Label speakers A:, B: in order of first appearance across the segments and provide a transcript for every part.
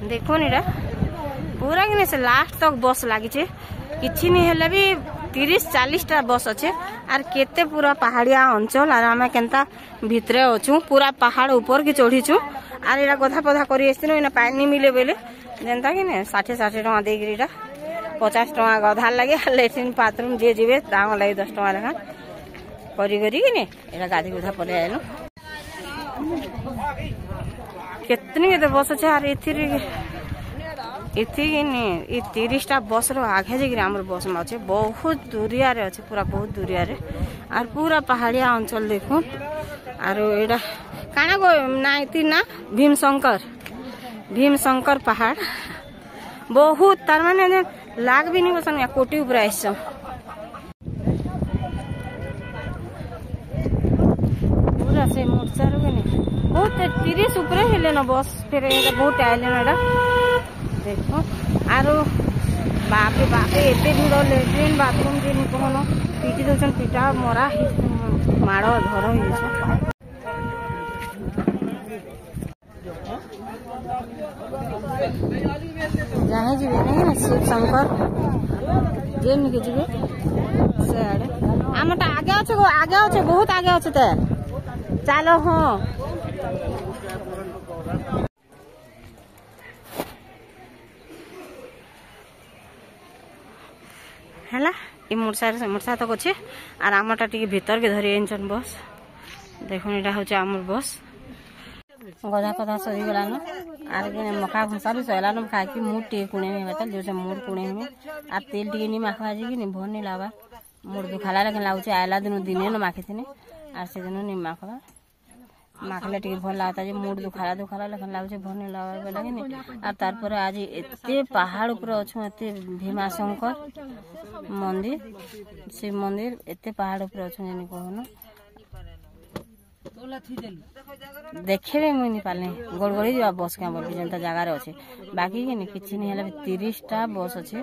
A: देखो नीरा पूरा कि से लास्ट तक बस लगी किसी नहीं हेले भी 30-40 टा बस अच्छे आर केते पूरा पहाड़िया अंचल आर आम केनता भितरे अच्छू पूरा पहाड़ ऊपर की चढ़ीचु आर इरा गधा पधा कर पानी मिले बोले जनता कि 60 टका देकर 50 टका गधार लगे लेट्रिन बाथरूम जी जी लगे 10 टका लेखा कर गाधी गुधा पलि आलु कितनी बस अच्छे आर इथी 30 टा बस आगे जाकर आम बस में अच्छे बहुत दूरिया रे अच्छे पूरा बहुत दूरिया रे आर पूरा पहाड़िया अंचल देखो आर एटा काना को ना इति ना भीमशंकर पहाड़ बहुत तार माने लाग भी नहीं बसन कोटी ऊपर आइस पूरा से मोटरसाइकिल के नहीं बहुत 30 ऊपर हेले ना बस फिर बहुत आइले ना देखो आरो बापे बापे एते भिड़ लेट्रिन बाथरूम जे कहन पीटी दौन पिटा मरा माड़ घर जहाँ जी नहीं शिव शंकर जेन के जी से आम आगे अच्छे बहुत आगे अच्छे तो चलो हाँ है ये मोटरसाइकिल तक अच्छे आर आमटा टी भीतर के धरी आइन बस देखो यहाँ हूँ आम बस गधा पधा सरी गलान आर मका भूसा भी सहलान खाई मुड टे कुणे में बता जो मुड कुणे में आर तेल टी नहीं माखा जी कि भर नहीं लावा मुड दुखाला लेकिन लागे आयला दिन दिने न माखी थी आर से दिन नहीं माखवा माखले टी भल लगता है मुड दुखाला लेकिन लागे भर नहीं लावा लगे नहीं आर तार आज एते पहाड़ ऊपर अच्छु एते भीमाशंकर मंदिर शिव मंदिर एते पहाड़ ऊपर अच्छु जेन कहन देखे भी मुझे नहीं पारे गड़गड़ी जा बस क्या बोल जनता जगार अच्छे बाकी कि नहीं है 30 टा बस अच्छे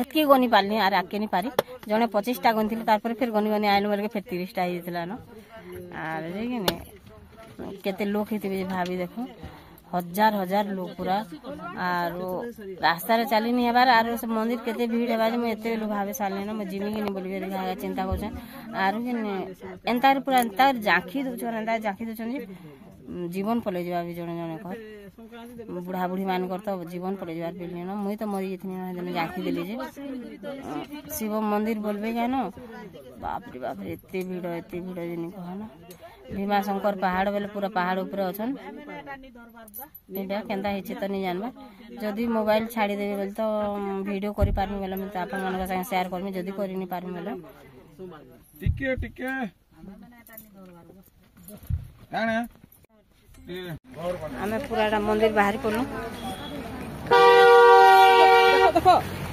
A: एतकी गनी पारनी आर आके नहीं पारी जड़े 25 टा गनी थी फिर गनी गनी आइलु बोल फिर 30 टा न आर केते लोग ही भाभी देखो हजार हजार लोग पूरा आर रास्ता चली नहीं हबार आर मंदिर केते भीड़ है मुझे एते लोग भावे सारे ना मैं जिमी कि नहीं बोल देखा चिंता कर आर एंता पूरा एंता झाँखी दौन एंता झाँखी दौन जीवन पलि जा जड़े जड़े कर बुढ़ा बुढ़ी मान तो जीवन पलि जा ना मुई तो मरी जाती झाँखी देली शिव मंदिर बोलबे क्या न बापरे बापरे एते भीड़ जिन कहना भीमाशंकर पहाड़ बोले पूरा पहाड़ ऊपर अच्छन केनता होती तो नहीं जानबा जदि मोबाइल छाड़ी देवी बोले तो वीडियो करि पारमी बोले मैं आप संगे शेयर करमी जदि करि नहीं पारमी बोले आमे पूरा मंदिर बाहर पड़ू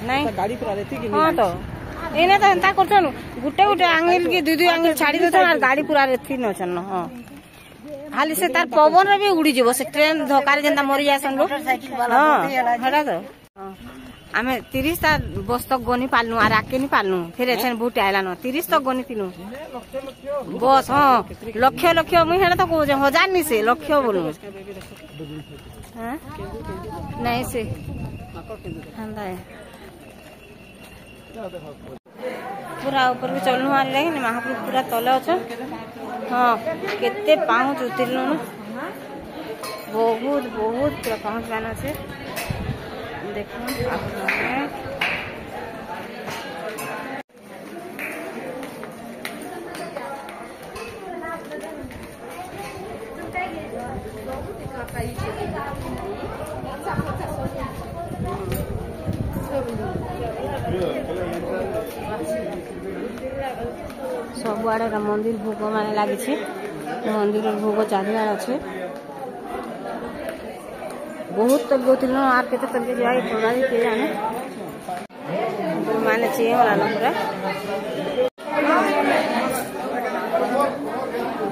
A: नहीं गाड़ी पूरा रेती हाँ तो एने तो एंता करछन गुटे गुटे आंगल की दुई आंगल छाड़ी देछन और गाड़ी पूरा रेथी नछन हां खाली से तार पवन रे भी उड़ी जीवो से ट्रेन धोकार जेंता मरि जासन लोग हां हडा तो आमे 30 ता बस तक गनी पालनु और आके नहीं पालनु फिर एछन बहुत आइला न 30 तक गनी तिनु बस हां लक्ष लक्ष मुई हेडा तो कहू जे हजार नहीं से लक्ष बोलू हां नहीं से हंदा है पूरा ऊपर भी चलू मार लगे महाप्रभु पूरा तले अच्छे हाँ केते पाँच उतरल बहुत बहुत पूरा पाँच मान अच्छे देखो सब आड़े मंदिर भोग मान लगी मंदिर भोग चारिआड़ अच्छे बहुत तल गो आर के तल के जाए प्रणाली के जाने माने चाहिए वाला पूरा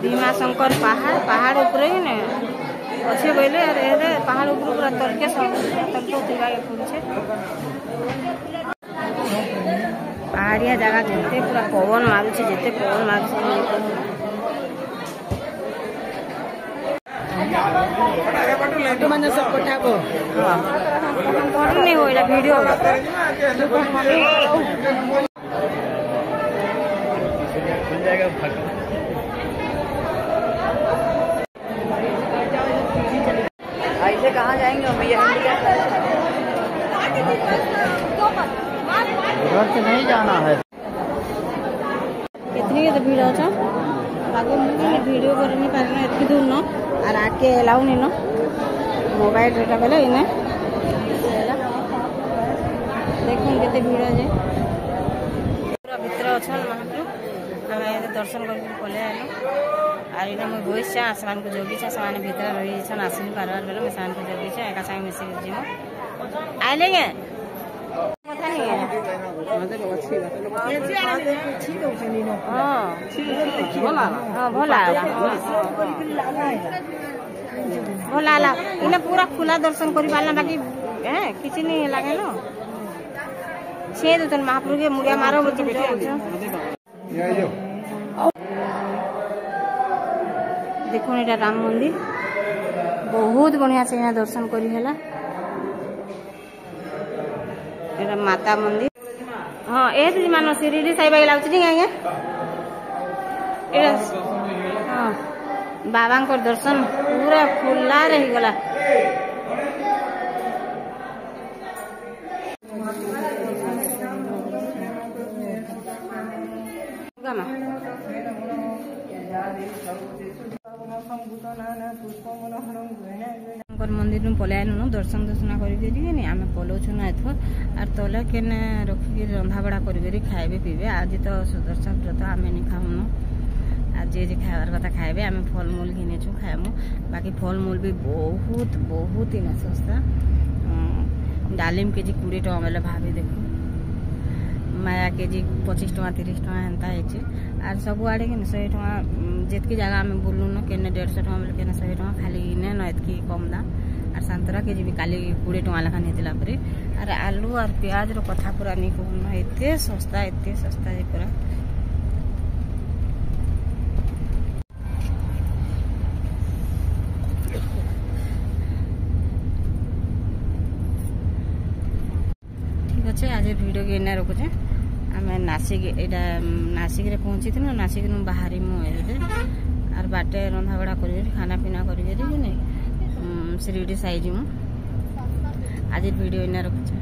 A: भीमाशंकर पहाड़ ऊपर ही ना अच्छे बोले पहाड़ ऊपर पूरा तल के उतरवा पड़े पहाड़िया जगह जिते पूरा पवन मारुचे जिते पवन मारुचे
B: फोटो मैंने सब पठाबो
A: फोटो नहीं हो एटा वीडियो
B: ऐसे कहाँ जाएंगे हम उधर से नहीं जाना है।
A: कितनी के तो भीड़ अच्छा आगे मुझे वीडियो कर नहीं पारना इतनी दूर न और आके अलाउ नहीं न मोबाइल रेटा बेले इने देखुन केते भीड़ जे पूरा भीतर अछन महाप्रभु हमें दर्शन करके पले आलो और इना मैं बोइस छा आसमान को जोगी छा सामान भीतर रही छन आसिन बारबार बेले मैं सान को जोगी छा एका संग मिसी जिमो आइले के कथा नहीं है भला इने पूरा खुला दर्शन कर पारना बाकी किसी नहीं लगे न छे तो महाप्रभु के मुड़िया मारो बोल देखो एटा राम मंदिर बहुत बढ़िया से यहाँ दर्शन करी है माता मंदिर हाँ ए मान शिरडी साई बाई लगुच आज्ञा हाँ बाबा दर्शन पूरा खुला रही गला मंदिर में पलायन दर्शन करी आम पलाऊँ ना एथर आर तले केने रखिक रंधा बड़ा करी खाइबे पीबे आज तो सुदर्शन व्रत आम नहीं खाऊन आज जे खाइबार कथा खाइबे आम फलमूल घिनेचु खाइमु बाकी फलमूल भी बहुत बहुत ही सस्ता डालिम केजी 20 टका बेले भाभी देखो माया केजी 25 टका 30 टका एंता है आर सब आड़े कि 100 टका जितकी जगह आम बुलू न के 150 टका बेले के 100 टका खाली इने न एतकी कम दाम आर संतरा केजी भी काली 20 टका लेखा नेतिला परे आर आलू और प्याज रो कथा पूरा नहीं कहून एते सस्ता जे पूरा ठीक अच्छे आज वीडियो के इना रखुचे आम नासिक एटा नासिक रे पहुंची थी नासिक नु बाहरी मुझे आर बाटे रंधा बड़ा कर खाना पीना कर शिरडी साई जी आज वीडियो इना रखुचे।